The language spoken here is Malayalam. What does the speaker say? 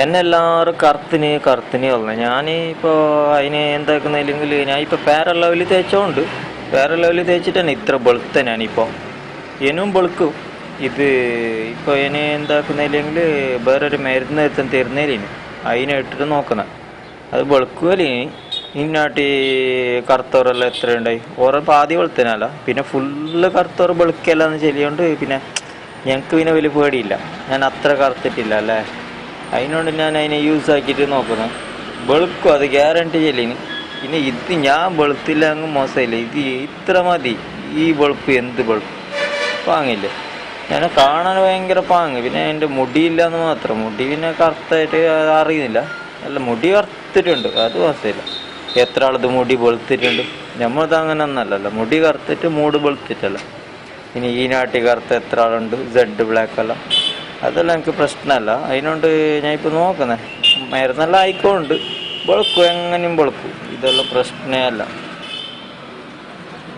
എന്നെ എല്ലാവരും കറുത്തിന് പറഞ്ഞു. ഞാനിപ്പോൾ അതിന് എന്താക്കുന്നില്ലെങ്കിൽ ഞാൻ ഇപ്പോൾ ഫെയർ ലെവലിൽ തേച്ചോണ്ട് ഫെയർ ലെവലിൽ തേച്ചിട്ട് തന്നെ ഇത്ര വെളുത്ത ഞാനിപ്പോൾ ഇനും വെളുക്കും. ഇത് ഇപ്പോൾ ഇനി എന്താക്കുന്നില്ലെങ്കിൽ വേറൊരു മരുന്ന് എത്തും തരുന്നതിന് അതിനെ ഇട്ടിട്ട് നോക്കുന്നത് അത് വെളുക്കുമല്ലേ. ഇന്നാട്ടി കറുത്തവരെല്ലാം എത്ര ഉണ്ടായി ഓരോ പാതി വെളുത്തനല്ല, പിന്നെ ഫുള്ള് കറുത്തവർ വെളുക്കല്ലാന്ന് ചെല്ലിയോണ്ട് പിന്നെ ഞങ്ങൾക്ക് പിന്നെ വലിയ പേടിയില്ല. ഞാൻ അത്ര കറുത്തിട്ടില്ല അല്ലേ, അതിനോണ്ട് ഞാൻ അതിനെ യൂസ് ആക്കിയിട്ട് നോക്കുന്നത്. വെളുക്കും, അത് ഗ്യാരണ്ടി ചെല്ലിന്. പിന്നെ ഇത് ഞാൻ വെളുത്തില്ല അങ്ങ് മോശമില്ല, ഇത് ഇത്ര മതി. ഈ വെളുപ്പ് എന്ത് വെളുപ്പ് പാങ്ങില്ലേ, ഞാൻ കാണാൻ ഭയങ്കര പാങ്ങ്. പിന്നെ എൻ്റെ മുടിയില്ല എന്ന് മാത്രം, മുടി പിന്നെ കറുത്തായിട്ട് അറിയുന്നില്ല. അല്ല, മുടി കറുത്തിട്ടുണ്ട്, അത് മോശമില്ല. എത്ര ആളത് മുടി വെളുത്തിട്ടുണ്ട്, നമ്മളത് അങ്ങനെ ഒന്നല്ലല്ലോ. മുടി കറുത്തിട്ട് മൂട് വെളുത്തിട്ടല്ല. ഇനി ഈ നാട്ടിൽ കറുത്ത എത്ര ആളുണ്ട്, സെഡ് ബ്ലാക്ക് എല്ലാം, അതെല്ലാം എനിക്ക് പ്രശ്നമല്ല. അതിനോണ്ട് ഞാൻ ഇപ്പോൾ നോക്കുന്നത് മരുന്നെല്ലാം ആയിക്കോണ്ട് വെളുക്കും, എങ്ങനെയും വെളുക്കും, ഇതെല്ലാം പ്രശ്നമേ അല്ല.